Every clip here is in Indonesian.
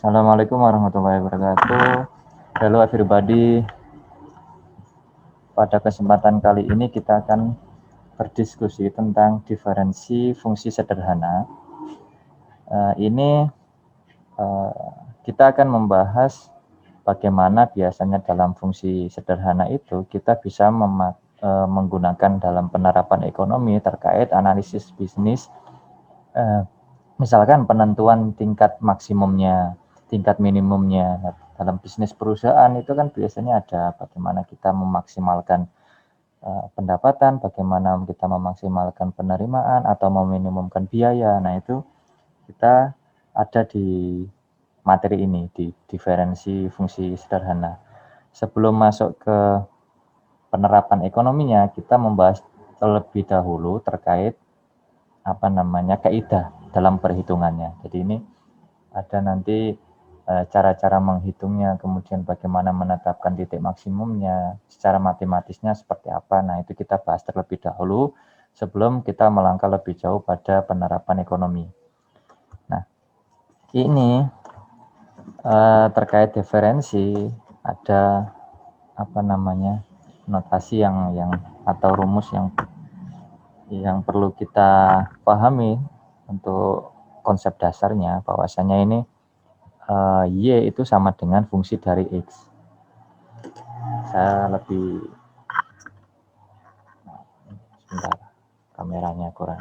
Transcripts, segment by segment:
Assalamualaikum warahmatullahi wabarakatuh. Hello everybody. Pada kesempatan kali ini kita akan berdiskusi tentang diferensi fungsi sederhana. Ini kita akan membahas bagaimana biasanya dalam fungsi sederhana itu kita bisa menggunakan dalam penerapan ekonomi terkait analisis bisnis. Misalkan penentuan tingkat maksimumnya, tingkat minimumnya. Dalam bisnis perusahaan itu kan biasanya ada bagaimana kita memaksimalkan pendapatan, bagaimana kita memaksimalkan penerimaan atau meminimumkan biaya. Nah, itu kita ada di materi ini, di diferensi fungsi sederhana. Sebelum masuk ke penerapan ekonominya, kita membahas terlebih dahulu terkait kaidah dalam perhitungannya. Jadi ini ada nanti cara-cara menghitungnya, kemudian bagaimana menetapkan titik maksimumnya, secara matematisnya seperti apa. Nah, itu kita bahas terlebih dahulu sebelum kita melangkah lebih jauh pada penerapan ekonomi. Nah, ini terkait diferensi ada notasi yang atau rumus yang perlu kita pahami untuk konsep dasarnya, bahwasanya ini Y itu sama dengan fungsi dari X. Saya lebih sebentar, kameranya kurang.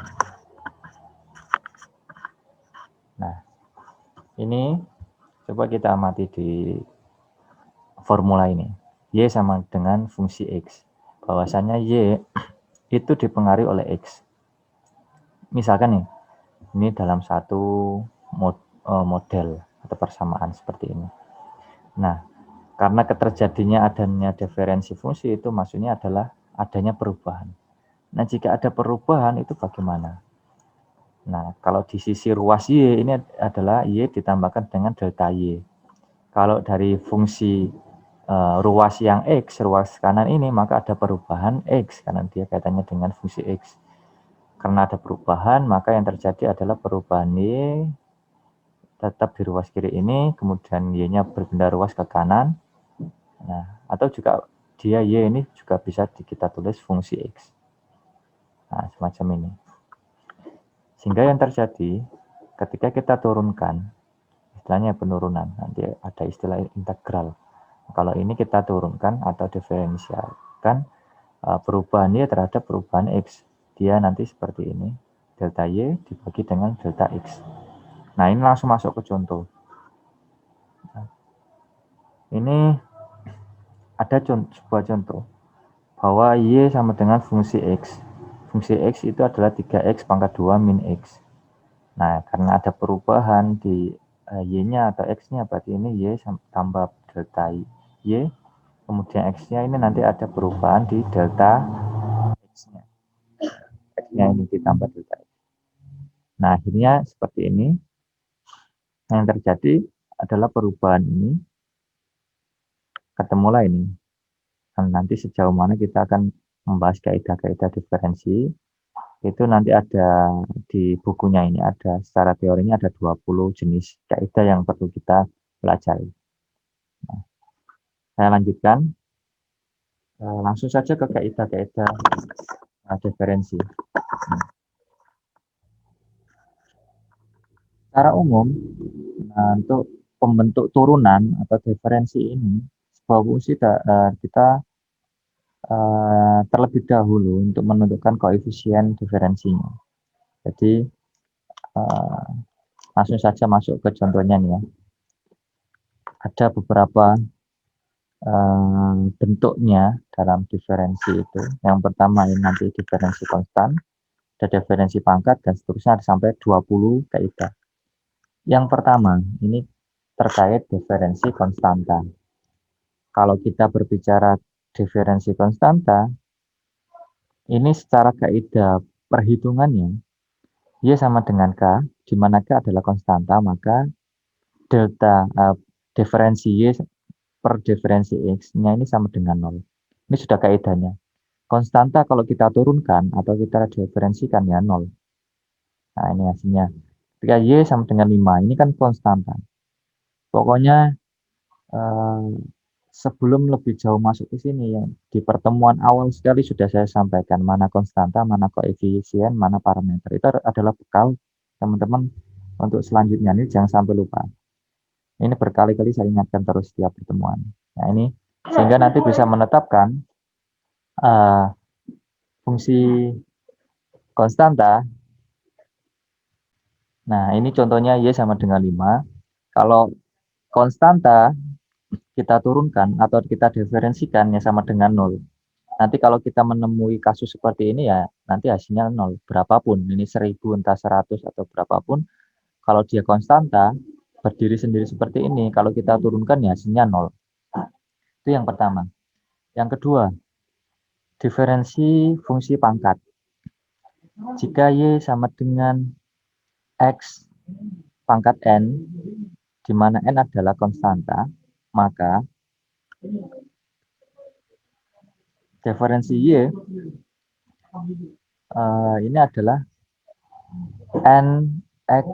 Nah, ini coba kita amati di formula ini. Y sama dengan fungsi X. Bahwasanya Y itu dipengaruhi oleh X. Misalkan nih, ini dalam satu model atau persamaan seperti ini. Nah, karena keterjadinya adanya diferensi fungsi itu maksudnya adalah adanya perubahan. Nah, jika ada perubahan itu bagaimana? Nah, kalau di sisi ruas Y ini adalah Y ditambahkan dengan delta Y. Kalau dari fungsi ruas yang X, ruas kanan ini, maka ada perubahan X karena dia kaitannya dengan fungsi X. Karena ada perubahan, maka yang terjadi adalah perubahan Y tetap di ruas kiri ini, kemudian Y-nya berpindah ruas ke kanan. Nah, atau juga dia Y ini juga bisa kita tulis fungsi X. Nah, semacam ini. Sehingga yang terjadi ketika kita turunkan, istilahnya penurunan, nanti ada istilah integral. Kalau ini kita turunkan atau diferensialkan perubahan Y terhadap perubahan X. Dia nanti seperti ini, delta Y dibagi dengan delta X. Nah, ini langsung masuk ke contoh. Nah, ini ada sebuah contoh bahwa Y sama dengan fungsi X. Fungsi X itu adalah 3X pangkat 2 min X. Nah, karena ada perubahan di Y-nya atau X-nya, berarti ini Y tambah delta Y, kemudian X-nya ini nanti ada perubahan di delta X-nya. X-nya ini ditambah delta X. Nah, akhirnya seperti ini. Yang terjadi adalah perubahan ini, ketemulah ini. Dan nanti sejauh mana kita akan membahas kaidah-kaidah diferensi, itu nanti ada di bukunya ini, ada secara teorinya ada 20 jenis kaidah yang perlu kita pelajari. Nah, saya lanjutkan, langsung saja ke kaidah-kaidah diferensi. Secara umum, untuk pembentuk turunan atau diferensi ini, sebuah fungsi kita terlebih dahulu untuk menentukan koefisien diferensinya. Jadi langsung saja masuk ke contohnya nih ya. Ada beberapa bentuknya dalam diferensi itu. Yang pertama ini nanti diferensi konstan, ada diferensi pangkat dan seterusnya sampai 20 kaidah. Yang pertama ini terkait diferensi konstanta. Kalau kita berbicara diferensi konstanta, ini secara kaidah perhitungannya Y sama dengan K, di mana K adalah konstanta, maka delta diferensi Y per diferensi X-nya ini sama dengan 0. Ini sudah kaidahnya. Konstanta kalau kita turunkan atau kita diferensikan ya 0. Nah, ini hasilnya. Ketika Y sama dengan 5, ini kan konstanta. Pokoknya sebelum lebih jauh masuk ke sini, yang di pertemuan awal sekali sudah saya sampaikan mana konstanta, mana koefisien, mana parameter. Itu adalah bekal teman-teman untuk selanjutnya. Ini jangan sampai lupa. Ini berkali-kali saya ingatkan terus setiap pertemuan. Nah ini sehingga nanti bisa menetapkan fungsi konstanta. Nah ini contohnya Y sama dengan 5. Kalau konstanta kita turunkan atau kita diferensikan ya sama dengan 0. Nanti kalau kita menemui kasus seperti ini ya nanti hasilnya 0. Berapapun, ini 1000 entah 100 atau berapapun, kalau dia konstanta berdiri sendiri seperti ini, kalau kita turunkan ya hasilnya 0. Itu yang pertama. Yang kedua, diferensi fungsi pangkat. Jika Y sama dengan X pangkat N, di mana N adalah konstanta, maka diferensi Y ini adalah N X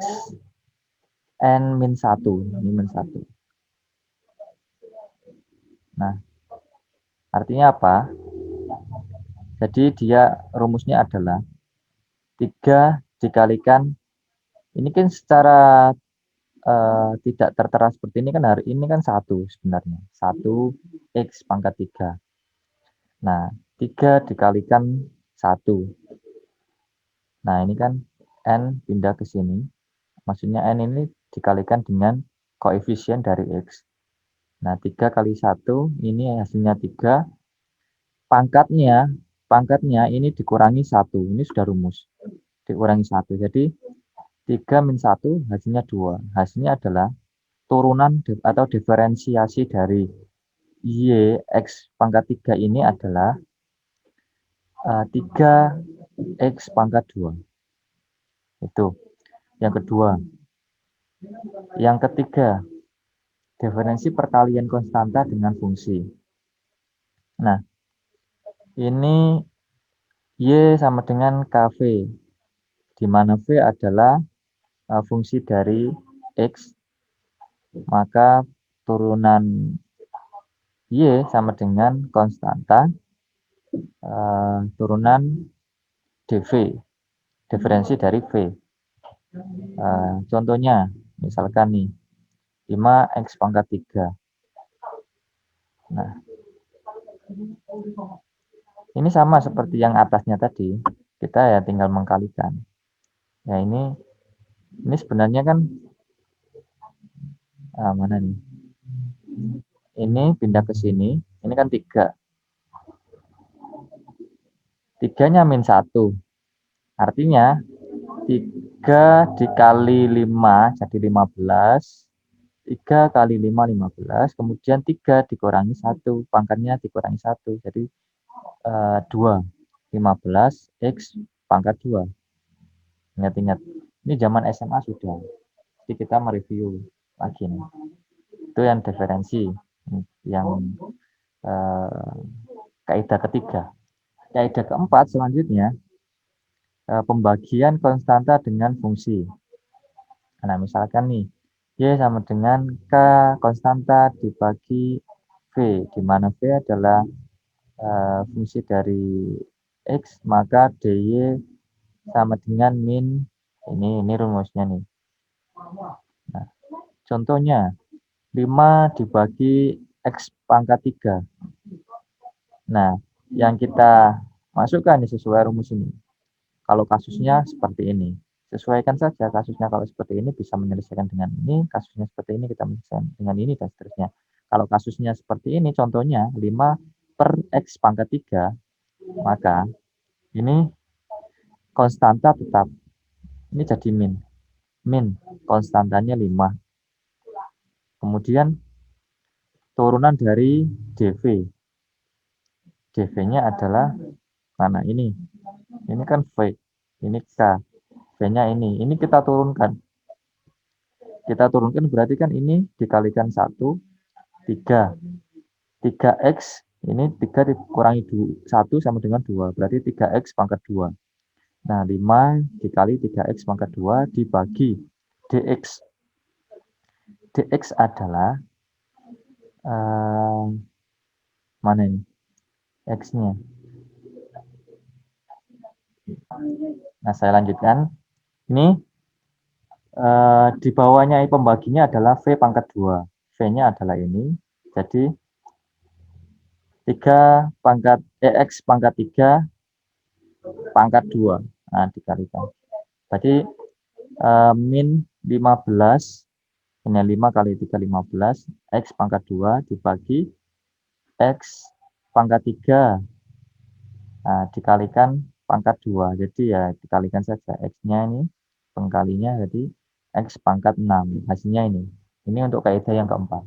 N min 1. Ini min 1. Nah, artinya apa? Jadi dia rumusnya adalah 3 dikalikan, ini kan secara tidak tertera seperti ini kan, hari ini kan 1 sebenarnya. 1 X pangkat 3. Nah, 3 dikalikan 1. Nah, ini kan N pindah ke sini. Maksudnya N ini dikalikan dengan koefisien dari X. Nah, 3 kali 1, ini hasilnya 3. Pangkatnya ini dikurangi 1. Ini sudah rumus. Dikurangi 1. Jadi 3 min 1 hasilnya 2. Hasilnya adalah turunan atau diferensiasi dari Y X pangkat 3 ini adalah 3X pangkat 2. Itu yang kedua. Yang ketiga, diferensi perkalian konstanta dengan fungsi. Nah, ini Y sama dengan KV, di mana V adalah fungsi dari X, maka turunan Y sama dengan konstanta turunan dV, diferensi dari V. Contohnya, misalkan nih, 5X pangkat 3. Nah, ini sama seperti yang atasnya tadi, kita ya tinggal mengkalikan. Ya ini sebenarnya kan, mana nih? Ini pindah ke sini, ini kan 3. 3-nya min 1. Artinya 3 dikali 5 jadi 15. 3 kali 5, 15. Kemudian 3 dikurangi 1. Pangkatnya dikurangi 1. Jadi 2. 15 X pangkat 2. Ingat-ingat. Ini zaman SMA sudah. Jadi kita mereview lagi nih. Itu yang diferensi. Yang kaidah ketiga. Kaidah keempat selanjutnya, pembagian konstanta dengan fungsi. Nah, misalkan nih, Y sama dengan K konstanta dibagi V, di mana V adalah fungsi dari X, maka DY sama dengan min, ini rumusnya nih. Nah, contohnya, 5 dibagi X pangkat 3. Nah, yang kita masukkan sesuai rumus ini. Kalau kasusnya seperti ini, sesuaikan saja kasusnya. Kalau seperti ini bisa menyelesaikan dengan ini, kasusnya seperti ini kita menyelesaikan dengan ini, dan seterusnya. Kalau kasusnya seperti ini, contohnya 5 per X pangkat 3, maka ini konstanta tetap. Ini jadi min. Min, konstantanya 5. Kemudian turunan dari dV. dV-nya adalah mana ini? Ini kan V, ini K. V-nya ini kita turunkan. Kita turunkan berarti kan ini dikalikan 1, 3. 3X, ini 3 dikurangi 1 sama dengan 2. Berarti 3X pangkat 2. Nah, 5 dikali 3X pangkat 2 dibagi DX. dx adalah mana ini x-nya. Nah, saya lanjutkan. Ini di bawahnya pembaginya adalah V pangkat 2. V-nya adalah ini. Jadi 3 pangkat X pangkat 3 pangkat 2. Nah, dikalikan. Tadi min 15, ini 5 kali 3, 15. X pangkat 2 dibagi X pangkat 3. Nah, dikalikan pangkat 2. Jadi ya dikalikan saja. X-nya ini pengkalinya jadi X pangkat 6. Hasilnya ini. Ini untuk kaidah yang keempat.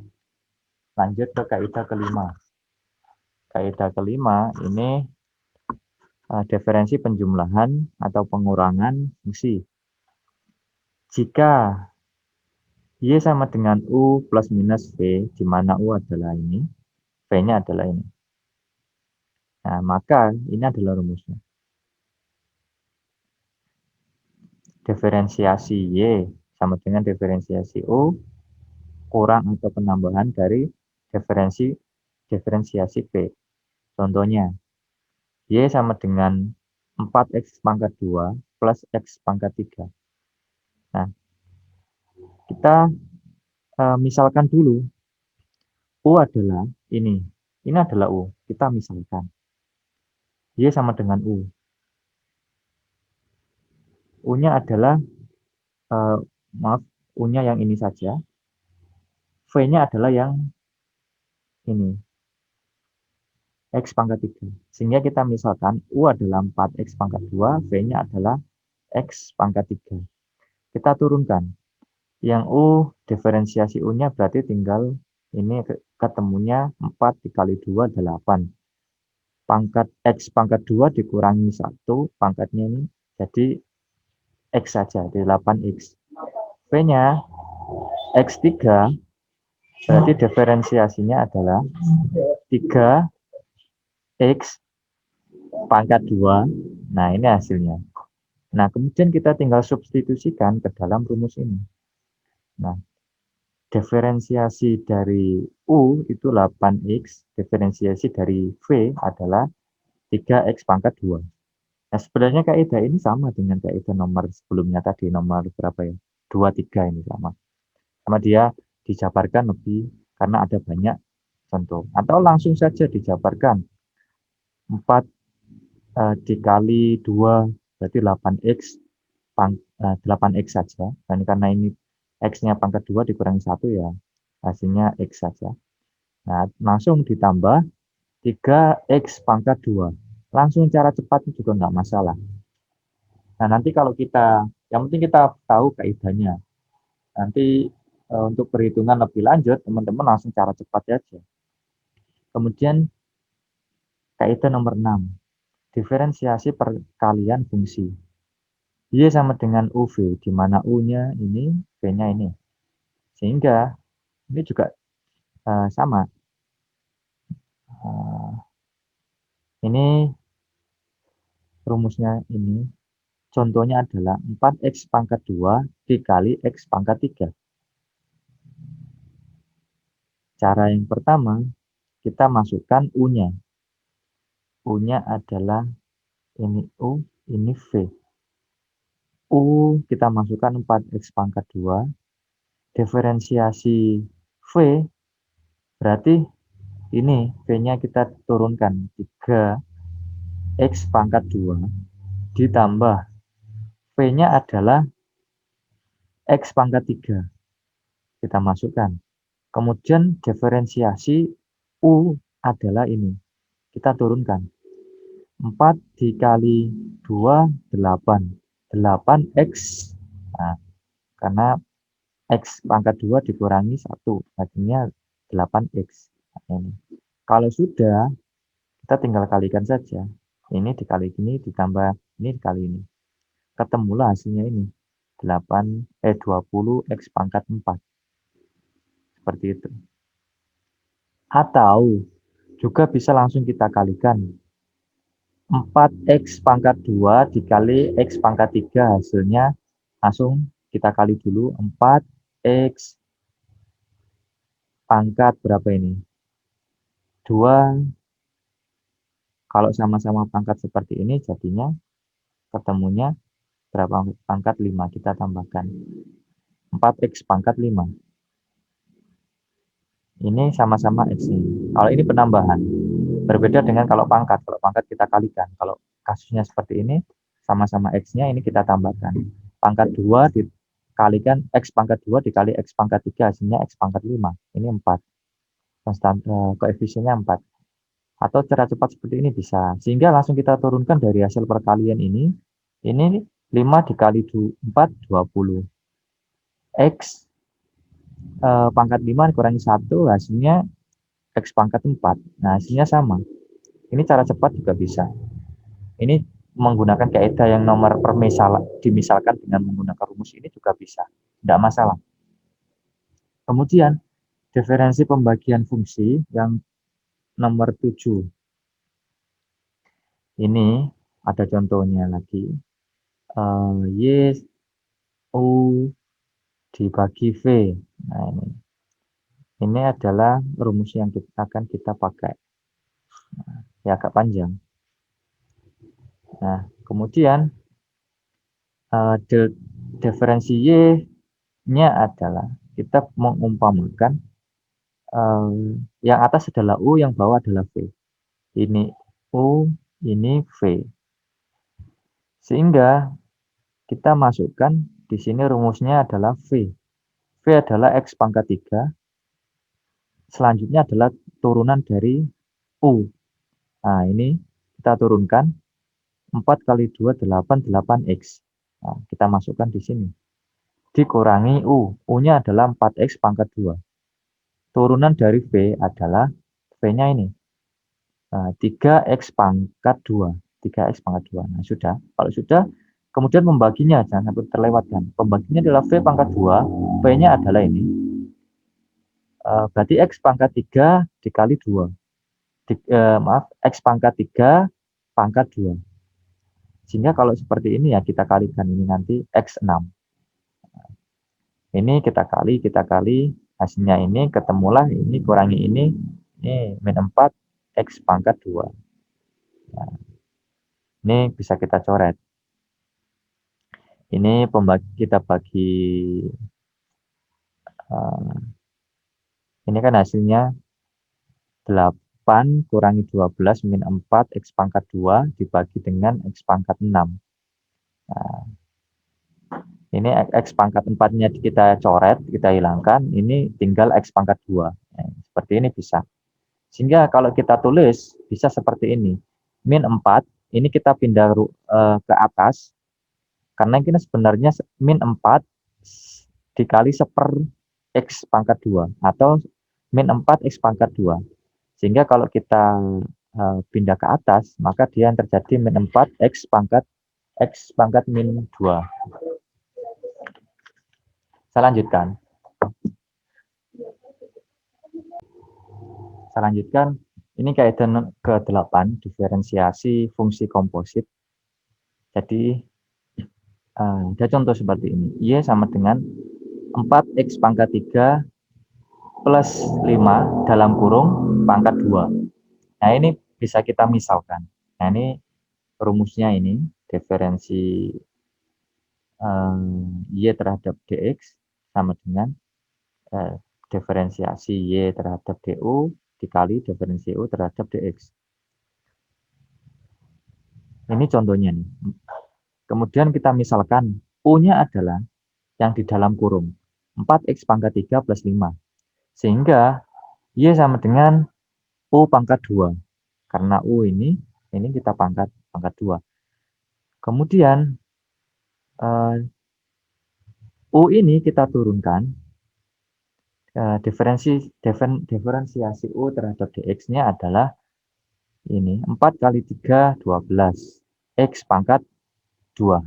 Lanjut ke kaidah kelima. Kaidah kelima ini diferensi penjumlahan atau pengurangan fungsi. Jika Y sama dengan U plus minus V, di mana U adalah ini, V-nya adalah ini. Nah, maka ini adalah rumusnya. Diferensiasi Y sama dengan diferensiasi U kurang atau penambahan dari diferensiasi V. Contohnya, Y sama dengan 4X pangkat 2 plus X pangkat 3. Nah, kita misalkan dulu, U adalah ini. Ini adalah U. Kita misalkan. Y sama dengan U. U-nya adalah, maaf, U-nya yang ini saja. V-nya adalah yang ini. X pangkat 3. Sehingga kita misalkan U adalah 4X pangkat 2, V-nya adalah X pangkat 3. Kita turunkan. Yang U, diferensiasi U-nya berarti tinggal ini ketemunya 4 dikali 2, 8. Pangkat X pangkat 2 dikurangi 1, pangkatnya ini jadi X saja, 8X. V-nya X3, berarti diferensiasinya adalah 3X pangkat 2. Nah, ini hasilnya. Nah, kemudian kita tinggal substitusikan ke dalam rumus ini. Nah, diferensiasi dari U itu 8X, diferensiasi dari V adalah 3X pangkat 2. Nah, sebenarnya kaidah ini sama dengan kaidah nomor sebelumnya tadi, nomor berapa ya? 23 ini sama. Sama dia dijabarkan lebih karena ada banyak contoh. Atau langsung saja dijabarkan. 4 dikali 2 berarti 8X 8X saja. Dan karena ini X-nya pangkat 2 dikurangi 1 ya hasilnya X saja. Nah, langsung ditambah 3X pangkat 2. Langsung cara cepat juga nggak masalah. Nah, nanti kalau kita, yang penting kita tahu kaidahnya. Nanti untuk perhitungan lebih lanjut, teman-teman langsung cara cepat aja. Kemudian kaidah nomor 6. Diferensiasi perkalian fungsi. Y sama dengan UV, di mana U-nya ini, V-nya ini. Sehingga ini juga sama. Ini rumusnya ini. Contohnya adalah 4X pangkat 2 dikali X pangkat 3. Cara yang pertama, kita masukkan U-nya. U-nya adalah ini U, ini V. U kita masukkan 4X pangkat 2. Diferensiasi V berarti ini V-nya kita turunkan 3X pangkat 2 ditambah V-nya adalah X pangkat 3. Kita masukkan. Kemudian diferensiasi U adalah ini. Kita turunkan. 4 dikali 2, 8. 8X. Nah, karena X pangkat 2 dikurangi 1. Artinya 8X. Nah, ini. Kalau sudah, kita tinggal kalikan saja. Ini dikali ini ditambah ini dikali ini. Ketemulah hasilnya ini. 20X pangkat 4. Seperti itu. Atau juga bisa langsung kita kalikan. 4X pangkat 2 dikali X pangkat 3 hasilnya langsung kita kali dulu 4X pangkat berapa ini? 2. Kalau sama-sama pangkat seperti ini, jadinya ketemunya berapa pangkat 5. Kita tambahkan 4x pangkat 5. Ini sama-sama x ini. Kalau ini penambahan. Berbeda dengan kalau pangkat. Kalau pangkat kita kalikan. Kalau kasusnya seperti ini, sama-sama x-nya ini kita tambahkan. Pangkat 2 dikalikan x pangkat 2 dikali x pangkat 3, hasilnya x pangkat 5. Ini 4. Koefisiennya 4. Atau cara cepat seperti ini bisa. Sehingga langsung kita turunkan dari hasil perkalian ini 5 dikali 4, 20. X pangkat 5 dikurangi 1, hasilnya X pangkat 4. Nah, hasilnya sama. Ini cara cepat juga bisa. Ini menggunakan kaidah yang nomor dimisalkan dengan menggunakan rumus ini juga bisa. Tidak masalah. Kemudian, diferensi pembagian fungsi yang nomor 7. Ini ada contohnya lagi. Y, U dibagi V. Nah, ini adalah rumus yang akan kita pakai. Ya, agak panjang. Nah, kemudian diferensi Y-nya adalah kita mengumpamakan yang atas adalah U, yang bawah adalah V. Ini U, ini V. Sehingga kita masukkan di sini rumusnya adalah V. V adalah X pangkat 3. Selanjutnya adalah turunan dari U. Nah, ini kita turunkan 4 kali 2, 8, 8X. Nah, kita masukkan di sini. Dikurangi U. U-nya adalah 4X pangkat 2. Turunan dari V adalah V-nya ini. 3X pangkat 2. 3X pangkat 2. Nah, sudah. Kalau sudah, kemudian membaginya. Jangan sampai terlewatkan. Pembaginya adalah V pangkat 2. V-nya adalah ini. Berarti X pangkat 3 dikali 2. X pangkat 3 pangkat 2. Sehingga kalau seperti ini ya kita kalikan ini nanti X6. Ini kita kali, hasilnya ini ketemulah ini kurangi ini min 4 X pangkat 2. Nah, ini bisa kita coret. Ini kita bagi, ini kan hasilnya 8 kurangi 12 min 4 X pangkat 2 dibagi dengan X pangkat 6. Nah, ini X pangkat 4-nya kita coret, kita hilangkan, ini tinggal X pangkat 2. Nah, seperti ini bisa. Sehingga kalau kita tulis, bisa seperti ini. Min 4, ini kita pindah ke atas, karena ini sebenarnya min 4 dikali 1/, X pangkat 2, atau min 4 X pangkat 2. Sehingga kalau kita pindah ke atas, maka dia yang terjadi min 4 X pangkat min 2. Saya lanjutkan. Ini kaidah ke-8, diferensiasi fungsi komposit. Jadi, ada contoh seperti ini. Y sama dengan 4X pangkat 3 plus 5 dalam kurung pangkat 2. Nah, ini bisa kita misalkan. Nah, ini rumusnya ini, diferensi Y terhadap DX sama dengan diferensiasi Y terhadap DU dikali diferensi U terhadap DX. Ini contohnya nih. Kemudian kita misalkan U-nya adalah yang di dalam kurung 4X pangkat 3 plus 5. Sehingga Y sama dengan U pangkat 2. Karena U ini kita pangkat 2. Kemudian U ini kita turunkan, diferensiasi U terhadap DX-nya adalah ini 4 kali 3, 12. X pangkat 2.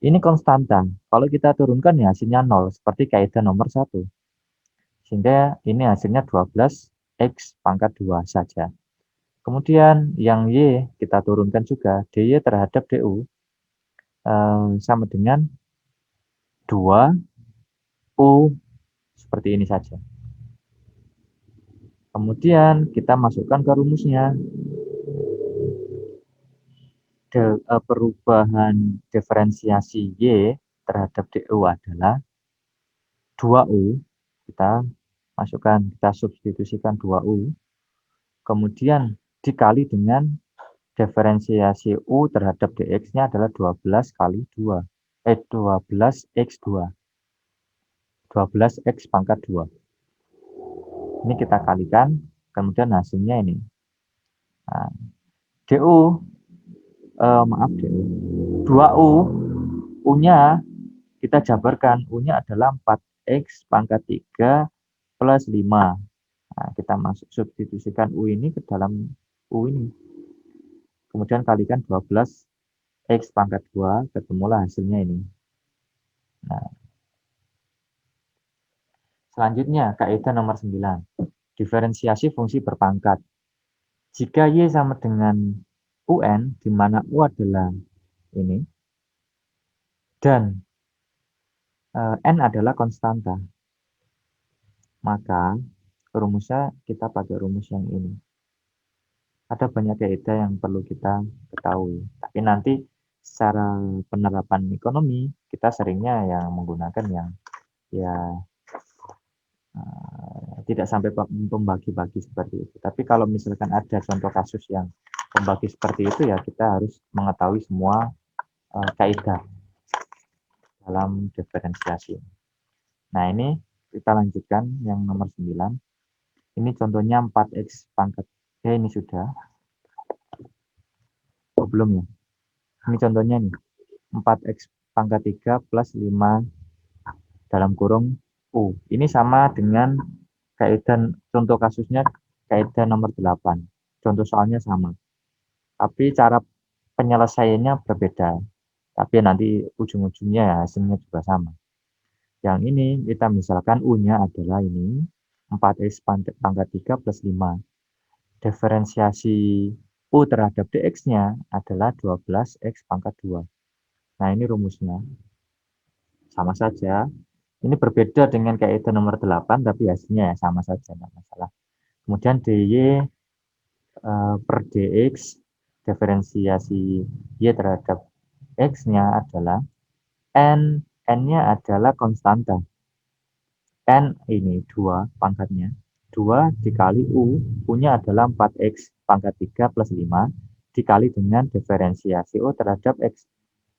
Ini konstanta. Kalau kita turunkan ya hasilnya 0, seperti kaidah nomor 1. Sehingga ini hasilnya 12 X pangkat 2 saja. Kemudian yang Y kita turunkan juga, DY terhadap DU sama dengan 2 U, seperti ini saja. Kemudian kita masukkan ke rumusnya. Perubahan diferensiasi Y terhadap DU adalah 2U. Kita masukkan, kita substitusikan 2U. Kemudian dikali dengan diferensiasi U terhadap DX-nya adalah 12 kali 2. 12X2. 12X pangkat 2. Ini kita kalikan, kemudian hasilnya ini. Nah, DU, maaf DU, 2U, U-nya kita jabarkan, U-nya adalah 4X pangkat 3 plus 5. Nah, kita masuk substitusikan U ini ke dalam U ini. Kemudian kalikan 12X pangkat 2, ketemulah hasilnya ini. Nah, selanjutnya, kaidah nomor 9. Diferensiasi fungsi berpangkat. Jika Y sama dengan UN, di mana U adalah ini, dan N adalah konstanta, maka rumusnya kita pakai rumus yang ini. Ada banyak kaidah yang perlu kita ketahui, tapi nanti secara penerapan ekonomi kita seringnya yang menggunakan yang ya tidak sampai pembagi-bagi seperti itu. Tapi kalau misalkan ada contoh kasus yang pembagi seperti itu, ya kita harus mengetahui semua kaidah dalam diferensiasi. Nah, ini kita lanjutkan yang nomor 9. Ini contohnya 4X pangkat. Ini sudah. Oh, belum ya. Ini contohnya nih. 4X pangkat 3 plus 5 dalam kurung U. Ini sama dengan kaidah contoh kasusnya kaidah nomor 8. Contoh soalnya sama. Tapi cara penyelesaiannya berbeda. Tapi nanti ujung-ujungnya hasilnya juga sama. Yang ini kita misalkan U-nya adalah ini 4X pangkat 3 plus 5. Diferensiasi U terhadap DX-nya adalah 12X pangkat 2. Nah, ini rumusnya. Sama saja. Ini berbeda dengan kaidah nomor 8, tapi hasilnya ya sama saja, tidak masalah. Kemudian DY per DX, diferensiasi Y terhadap X-nya adalah N-nya adalah konstanta. N ini 2 pangkatnya. 2 dikali U, U-nya adalah 4X pangkat 3 plus 5, dikali dengan diferensiasi U terhadap X.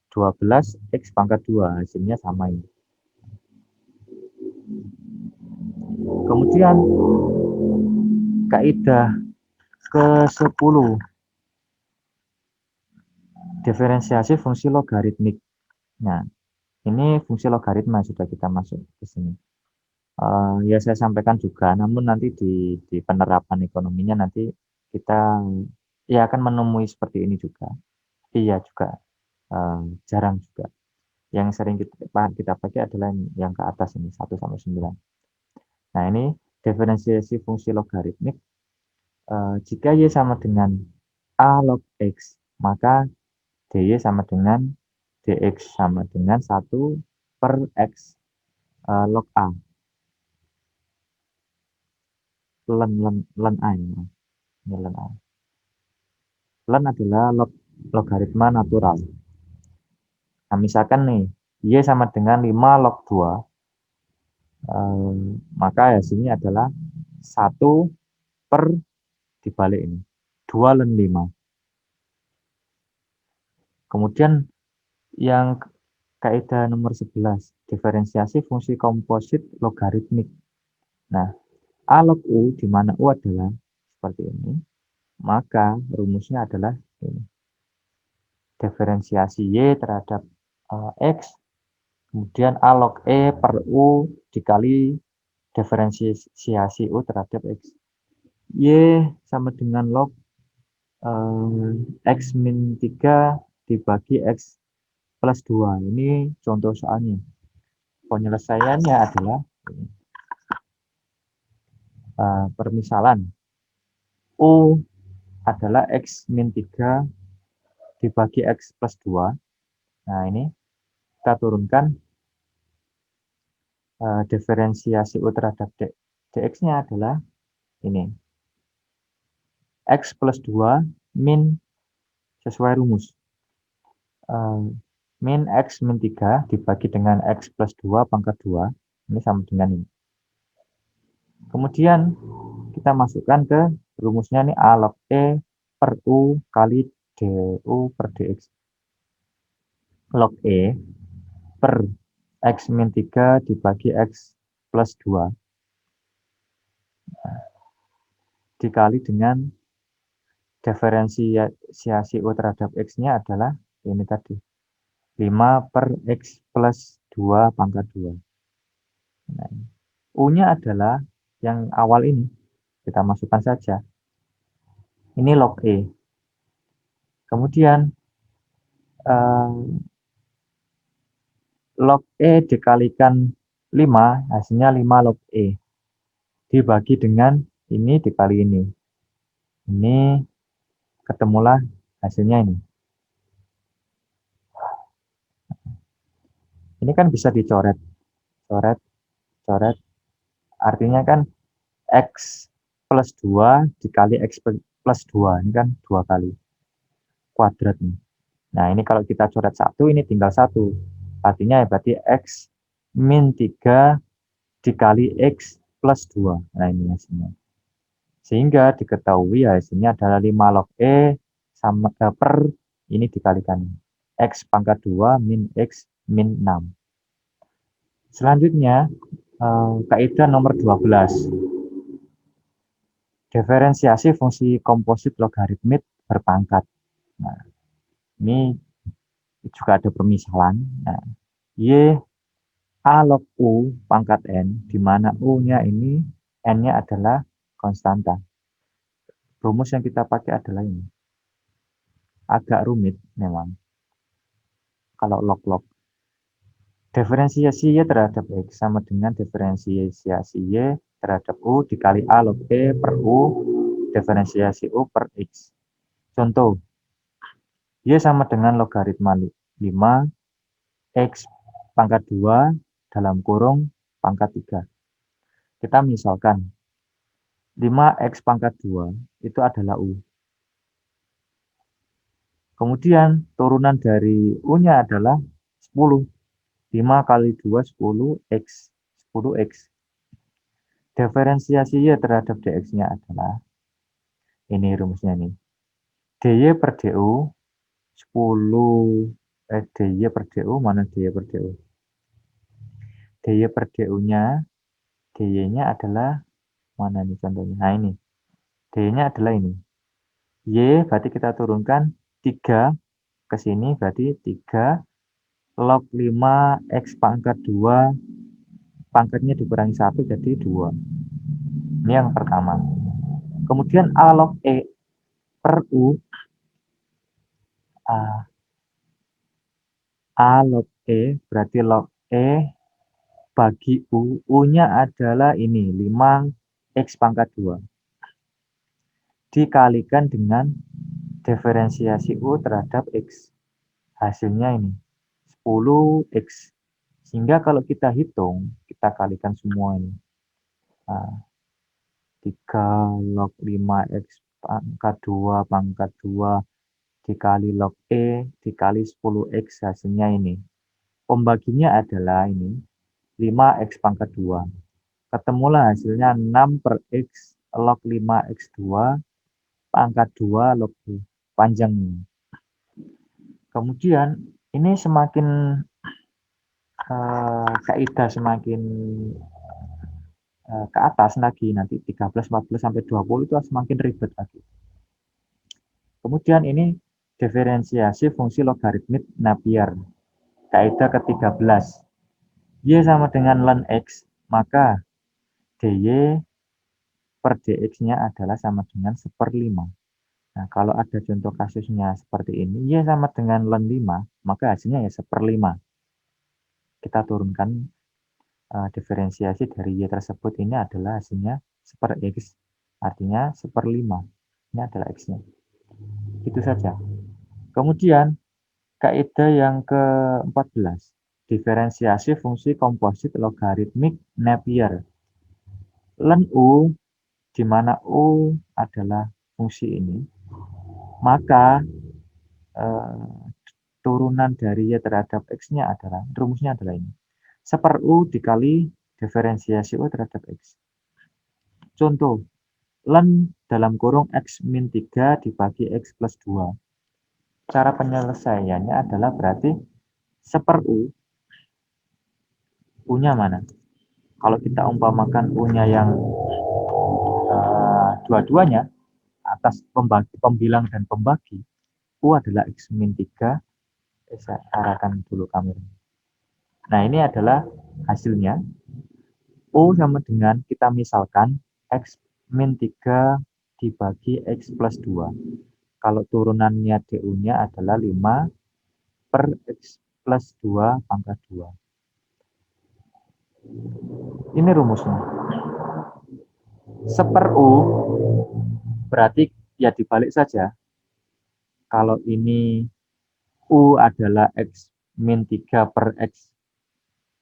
12X pangkat 2, hasilnya sama ini. Kemudian kaidah ke-10, diferensiasi fungsi logaritmik. Nah, ini fungsi logaritma sudah kita masuk ke sini. Ya saya sampaikan juga, namun nanti di penerapan ekonominya nanti kita ya akan menemui seperti ini juga. Iya juga jarang juga. Yang sering kita pakai adalah yang ke atas ini 1 sampai 9. Nah, ini diferensiasi fungsi logaritmik. Jika Y sama dengan A log X, maka DY sama dengan DX sama dengan 1 per X log A. Len A ini. Ini len A. Len adalah logaritma natural. Nah, misalkan nih, Y sama dengan 5 log 2, maka hasilnya adalah 1 per dibalik ini, 2 len 5. Kemudian yang kaidah nomor 11, diferensiasi fungsi komposit logaritmik. Nah, A log U, di mana U adalah seperti ini, maka rumusnya adalah ini. Diferensiasi Y terhadap X, kemudian A log E per U dikali diferensiasi U terhadap X. Y sama dengan log X min 3 dibagi X plus 2. Ini contoh soalnya. Penyelesaiannya adalah permisalan. U adalah X min 3 dibagi X plus 2. Nah, ini kita turunkan diferensiasi U terhadap DX-nya adalah ini. X plus 2 min sesuai rumus. Min X min 3 dibagi dengan X plus 2 pangkat 2. Ini sama dengan ini. Kemudian kita masukkan ke rumusnya nih A log E per U kali DU per DX. Log E per X min 3 dibagi X plus 2 dikali dengan diferensiasi U terhadap X-nya adalah ini tadi. 5 per X plus 2 pangkat 2. Nah, U-nya adalah yang awal ini. Kita masukkan saja. Ini log E. Kemudian log E dikalikan 5, hasilnya 5 log E. Dibagi dengan ini dikali ini. Ini ketemulah hasilnya ini. Ini kan bisa dicoret. Coret, coret. Artinya kan X plus 2 dikali X plus 2. Ini kan 2 kali. Kuadrat nih. Nah, ini kalau kita coret 1, ini tinggal 1. Artinya ya berarti X min 3 dikali X plus 2. Nah, ini hasilnya. Sehingga diketahui hasilnya adalah 5 log E sama per ini dikalikan X pangkat 2 min X min 6. Selanjutnya, kaidah nomor 12. Diferensiasi fungsi komposit logaritmik berpangkat. Nah, ini juga ada permisalan. Nah, Y A log U pangkat N, di mana U-nya ini, N-nya adalah konstanta. Rumus yang kita pakai adalah ini. Agak rumit memang. Kalau log-log. Diferensiasi Y terhadap X sama dengan diferensiasi Y terhadap U dikali A log E per U, diferensiasi U per X. Contoh, Y sama dengan logaritma 5, X pangkat 2 dalam kurung pangkat 3. Kita misalkan 5X pangkat 2 itu adalah U. Kemudian turunan dari U-nya adalah 10. 5 kali 2, 10X. 10X. Diferensiasi Y terhadap DX-nya adalah, ini rumusnya nih. DY per DU, 10, DY per DU, mana DY per DU? DY per DU-nya, DY-nya adalah, mana nih contohnya? Nah ini, DY-nya adalah ini. Y berarti kita turunkan 3 ke sini, berarti 3 log 5 X pangkat 2 pangkatnya dikurangi 1 jadi 2. Ini yang pertama. Kemudian A log E per U, A log E berarti log E bagi U, U-nya adalah ini 5 X pangkat 2 dikalikan dengan diferensiasi U terhadap X. Hasilnya ini 10X. Sehingga kalau kita hitung, kita kalikan semua ini. 3 log 5X pangkat 2 dikali log E dikali 10X, hasilnya ini. Pembaginya adalah ini 5X pangkat 2. Ketemulah hasilnya 6 per X log 5X2 pangkat 2 log E. Panjang. Kemudian ini semakin kaidah semakin ke atas lagi, nanti 13, 14, sampai 20 itu semakin ribet lagi. Kemudian ini diferensiasi fungsi logaritmik Napier. Kaidah ke-13. Y sama dengan ln X, maka dy per dx-nya adalah sama dengan 1/5. Nah, kalau ada contoh kasusnya seperti ini, Y sama dengan ln 5, maka hasilnya ya 1/5. Kita turunkan diferensiasi dari Y tersebut, ini adalah hasilnya 1/X, artinya 1/5. Ini adalah X-nya. Itu saja. Kemudian, kaidah yang ke-14. Diferensiasi fungsi komposit logaritmik Napier. Ln U, di mana U adalah fungsi ini, maka turunan dari Y terhadap X-nya adalah, rumusnya adalah ini. 1/U dikali diferensiasi U terhadap X. Contoh, ln dalam kurung X min 3 dibagi X plus 2. Cara penyelesaiannya adalah berarti 1/U, U-nya mana? Kalau kita umpamakan U-nya yang dua-duanya, atas pembilang dan pembagi, U adalah X min 3. Saya arahkan dulu kamera. Nah, ini adalah hasilnya. U sama dengan, kita misalkan, X min 3 dibagi X plus 2. Kalau turunannya DU-nya adalah 5 per X plus 2 pangkat 2. Ini rumusnya. 1/U berarti ya dibalik saja. Kalau ini U adalah X min 3 per X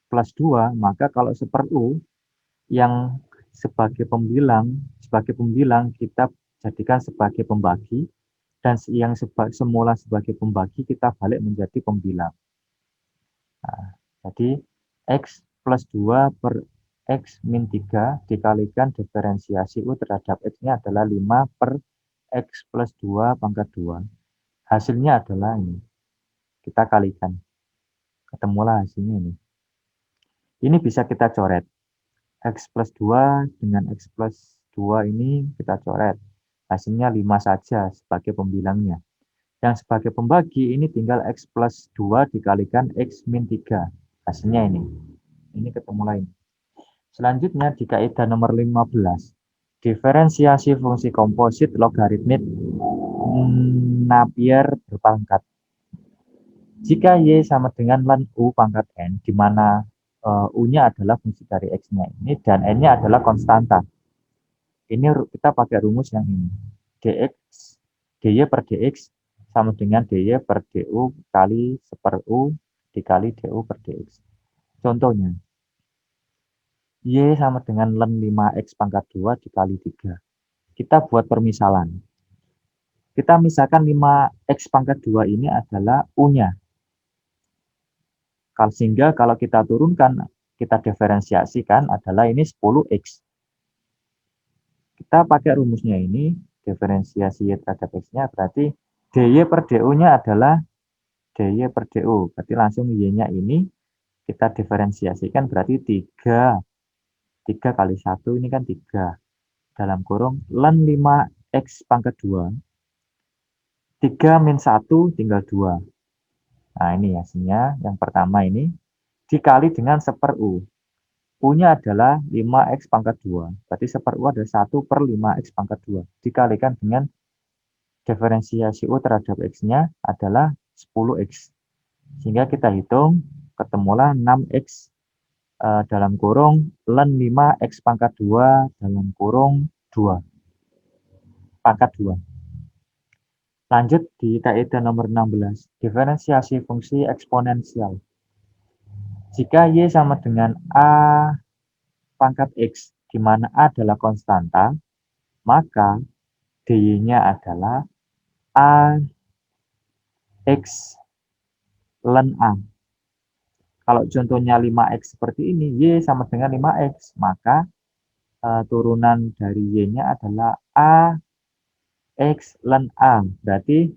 plus 2, maka kalau 1/U yang sebagai pembilang kita jadikan sebagai pembagi, dan yang semula sebagai pembagi kita balik menjadi pembilang. Nah, jadi X plus 2 per X min 3 dikalikan diferensiasi U terhadap X-nya adalah 5 per X plus 2 pangkat 2. Hasilnya adalah ini. Kita kalikan. Ketemulah hasilnya ini. Ini bisa kita coret. X plus 2 dengan X plus 2 ini kita coret. Hasilnya 5 saja sebagai pembilangnya. Yang sebagai pembagi ini tinggal X plus 2 dikalikan X min 3. Hasilnya ini. Ini ketemu lain. Selanjutnya di kaidah nomor 15. Diferensiasi fungsi komposit logaritmik Napier berpangkat. Jika Y sama dengan ln U pangkat N, di mana U-nya adalah fungsi dari X-nya ini, dan N-nya adalah konstanta. Ini kita pakai rumus yang ini. dy per dx sama dengan dy per du kali 1/U dikali du per dx. Contohnya, Y sama dengan ln 5x pangkat 2 dikali 3. Kita buat permisalan. Kita misalkan 5x pangkat 2 ini adalah U-nya. Sehingga kalau kita turunkan, kita diferensiasikan adalah ini 10x. Kita pakai rumusnya ini, diferensiasi Y terhadap X-nya berarti dy per du-nya adalah dy per du. Berarti langsung Y-nya ini kita diferensiasikan berarti 3. 3 kali 1 ini kan 3. Dalam kurung ln 5x pangkat 2. 3 min 1 tinggal 2. Nah, ini hasilnya. Yang pertama ini dikali dengan 1/U. U-nya adalah 5x pangkat 2. Berarti 1/U adalah 1 per 5x pangkat 2. Dikalikan dengan diferensiasi U terhadap X-nya adalah 10x. Sehingga kita hitung, ketemulah 6x dalam kurung ln 5x pangkat 2 dalam kurung 2. Pangkat 2. Lanjut di kaidah nomor 16. Diferensiasi fungsi eksponensial. Jika Y sama dengan A pangkat X, di mana A adalah konstanta, maka dy-nya adalah A X ln A. Kalau contohnya 5x seperti ini, Y sama dengan 5x, maka turunan dari Y-nya adalah A X ln A. Berarti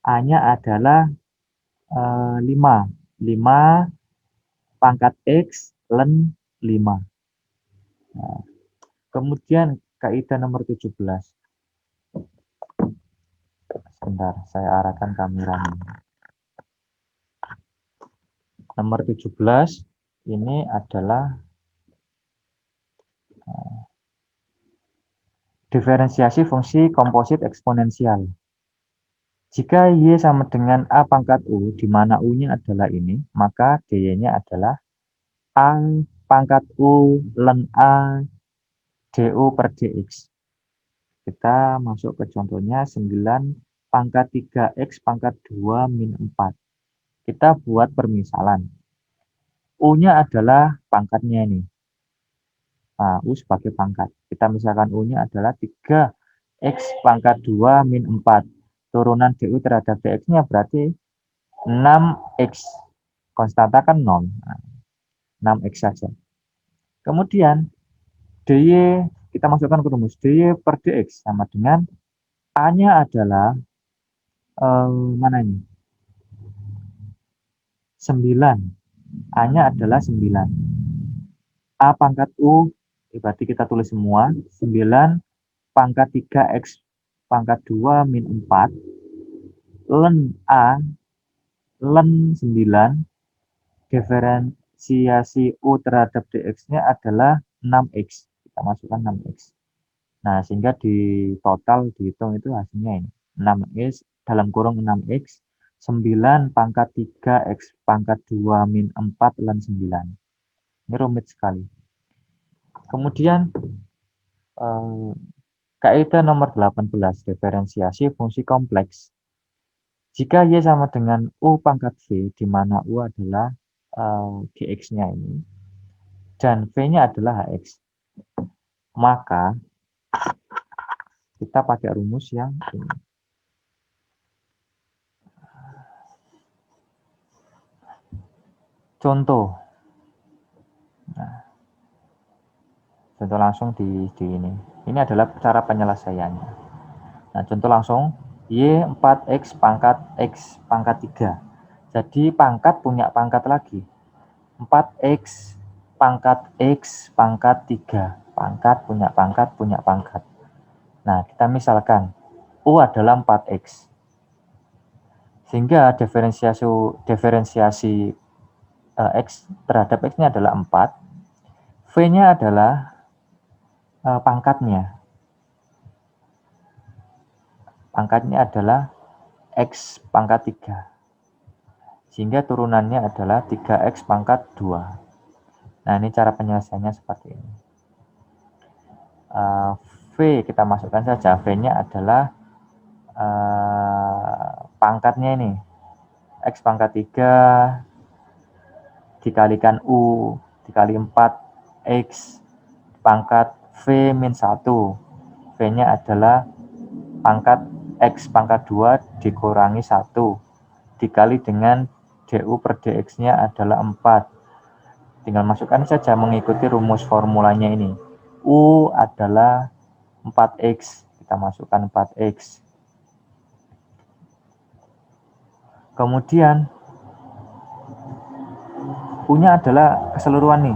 A-nya adalah 5. 5 pangkat X ln 5. Nah, kemudian kaidah nomor 17. Sebentar, saya arahkan kameranya. Nomor 17 ini adalah diferensiasi fungsi komposit eksponensial. Jika Y sama dengan A pangkat U, di mana U-nya adalah ini, maka dy-nya adalah A pangkat U ln A du per dx. Kita masuk ke contohnya 9 pangkat 3x pangkat 2 min 4. Kita buat permisalan. U-nya adalah pangkatnya ini. Nah, U sebagai pangkat. Kita misalkan U-nya adalah 3 X pangkat 2 min 4. Turunan DU terhadap DX-nya berarti 6X. Konstanta kan 0. Nah, 6X saja. Kemudian DY kita masukkan ke rumus. DY per DX sama dengan A-nya adalah mana ini? 9. A-nya adalah 9. A pangkat U, berarti kita tulis semua. 9 pangkat 3X pangkat 2 min 4. Len A, len 9. Diferensiasi U terhadap DX-nya adalah 6X. Kita masukkan 6X. Nah, sehingga di total dihitung itu hasilnya ini. 6X dalam kurung 6X. 9 pangkat 3X pangkat 2 min 4 len 9. Ini rumit sekali. Kemudian kaidah nomor 18, diferensiasi fungsi kompleks. Jika Y sama dengan U pangkat V, di mana U adalah Gx-nya ini, dan V-nya adalah Hx, maka kita pakai rumus yang ini. Contoh. Nah, contoh langsung di ini. Ini adalah cara penyelesaiannya. Nah, contoh langsung. Y 4X pangkat X pangkat 3. Jadi pangkat punya pangkat lagi. 4X pangkat X pangkat 3. Pangkat punya pangkat. Nah, kita misalkan U adalah 4X. Sehingga diferensiasi X terhadap X-nya adalah 4. V-nya adalah pangkatnya. Pangkatnya adalah X pangkat 3. Sehingga turunannya adalah 3X pangkat 2. Nah, ini cara penyelesaiannya seperti ini. V kita masukkan saja. V-nya adalah pangkatnya ini. X pangkat 3 dikalikan U dikali 4X pangkat V min 1. V-nya adalah pangkat X pangkat 2 dikurangi 1 dikali dengan DU per DX-nya adalah 4. Tinggal masukkan saja mengikuti rumus formulanya ini. U adalah 4X. Kita masukkan 4X. Kemudian U-nya adalah keseluruhan nih.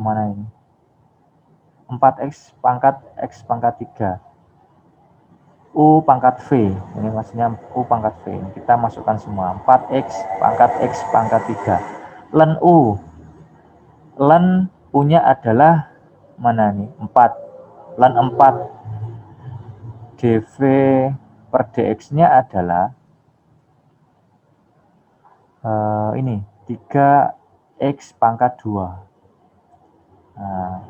Mana ini? 4X pangkat X pangkat 3. U pangkat V. Ini maksudnya U pangkat V. Kita masukkan semua. 4X pangkat X pangkat 3. Len U. Len U-nya adalah mana nih? 4. Len 4. dV per dx-nya adalah ini 3x pangkat 2. Nah,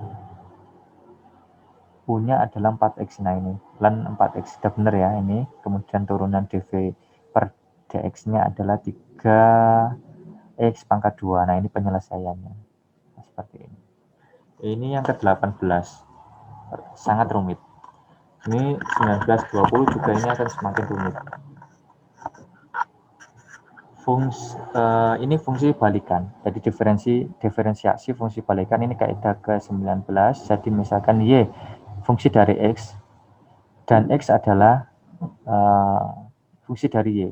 U-nya adalah 4x. Nah, ini len 4x sudah benar ya ini. Kemudian turunan dV per dx-nya adalah 3x pangkat 2. Nah, ini penyelesaiannya. Nah, seperti ini. Ini yang ke-18. Sangat rumit. Ini 19, 20 juga ini akan semakin rumit. Ini fungsi balikan. Jadi diferensiasi fungsi balikan ini kaidah ke-19. Jadi misalkan Y fungsi dari X dan X adalah fungsi dari Y.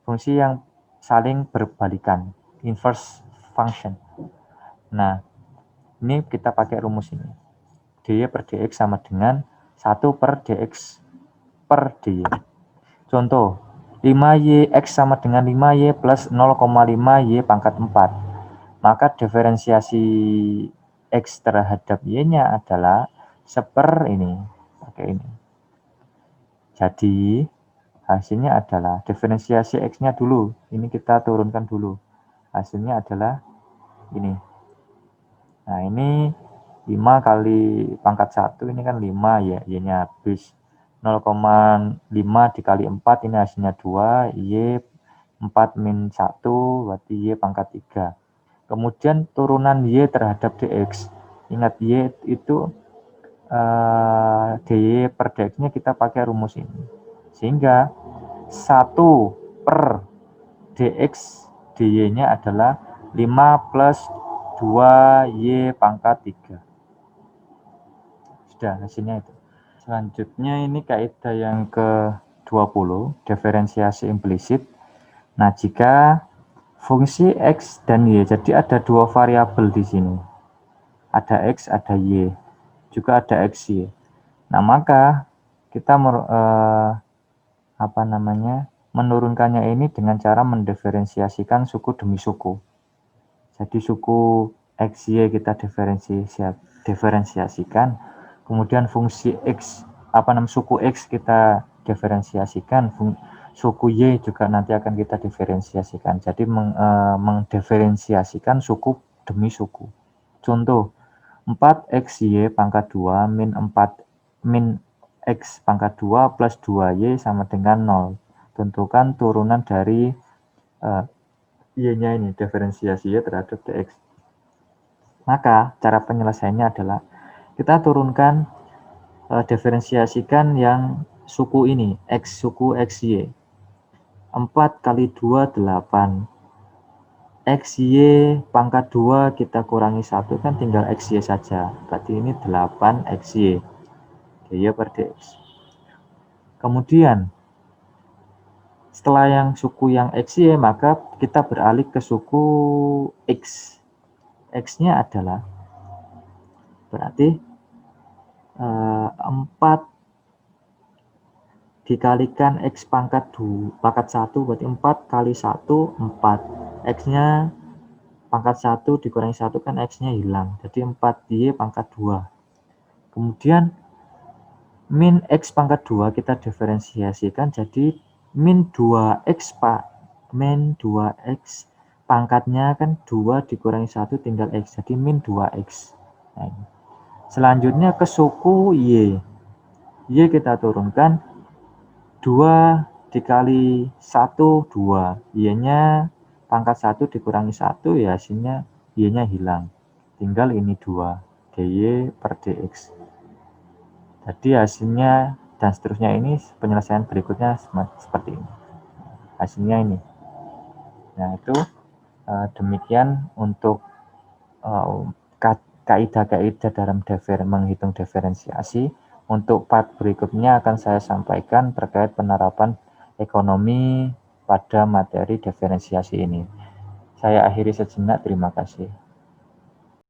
Fungsi yang saling berbalikan, inverse function. Nah, ini kita pakai rumus ini. dy per dx sama dengan 1 per dx per dy. Contoh, 5y x sama dengan 5y plus 0,5y pangkat 4. Maka diferensiasi x terhadap y-nya adalah seper ini. Pakai ini. Jadi, hasilnya adalah diferensiasi x-nya dulu. Ini kita turunkan dulu. Hasilnya adalah ini. Nah, ini 5 kali pangkat 1, ini kan 5 ya, y-nya habis. 0,5 dikali 4 ini hasilnya 2, Y 4 min 1 berarti Y pangkat 3. Kemudian turunan Y terhadap DX. Ingat Y itu dy per dx-nya kita pakai rumus ini. Sehingga 1 per dx dy-nya adalah 5 plus 2y pangkat 3. Sudah, hasilnya itu. Selanjutnya ini kaidah yang ke-20, diferensiasi implisit. Nah, jika fungsi x dan y, jadi ada dua variabel di sini. Ada x, ada y. Juga ada xy. Nah, maka kita menurunkannya ini dengan cara mendiferensiasikan suku demi suku. Jadi suku xy kita diferensiasikan, kemudian fungsi x suku x kita diferensiasikan, suku y juga nanti akan kita diferensiasikan. Jadi mendiferensiasikan suku demi suku. Contoh 4xy pangkat 2 min x pangkat 2 plus 2y sama dengan 0. Tentukan turunan dari y-nya ini, diferensiasi y terhadap dx. Maka cara penyelesaiannya adalah kita turunkan, diferensiasikan yang suku ini, x suku xy. 4 kali 2 8. xy pangkat 2 kita kurangi 1 kan tinggal xy saja. Berarti ini 8 xy dy per dx. Kemudian setelah yang suku yang xy, maka kita beralih ke suku x. X-nya adalah berarti 4 dikalikan x pangkat 1 berarti 4 kali 1 4. X-nya pangkat 1 dikurangi 1 kan x-nya hilang. Jadi 4y pangkat 2. Kemudian min x pangkat 2 kita diferensiasikan jadi min 2x min 2x pangkatnya kan 2 dikurangi 1 tinggal x, jadi min 2x. Nah, selanjutnya ke suku y. Y kita turunkan 2 dikali 1 2. Y-nya pangkat 1 dikurangi 1 ya hasilnya y-nya hilang. Tinggal ini 2 dy per dx. Jadi hasilnya dan seterusnya ini penyelesaian berikutnya seperti ini. Hasilnya ini. Nah, itu demikian untuk kaidah-kaidah dalam menghitung diferensiasi. Untuk part berikutnya akan saya sampaikan terkait penerapan ekonomi pada materi diferensiasi ini. Saya akhiri sejenak, terima kasih.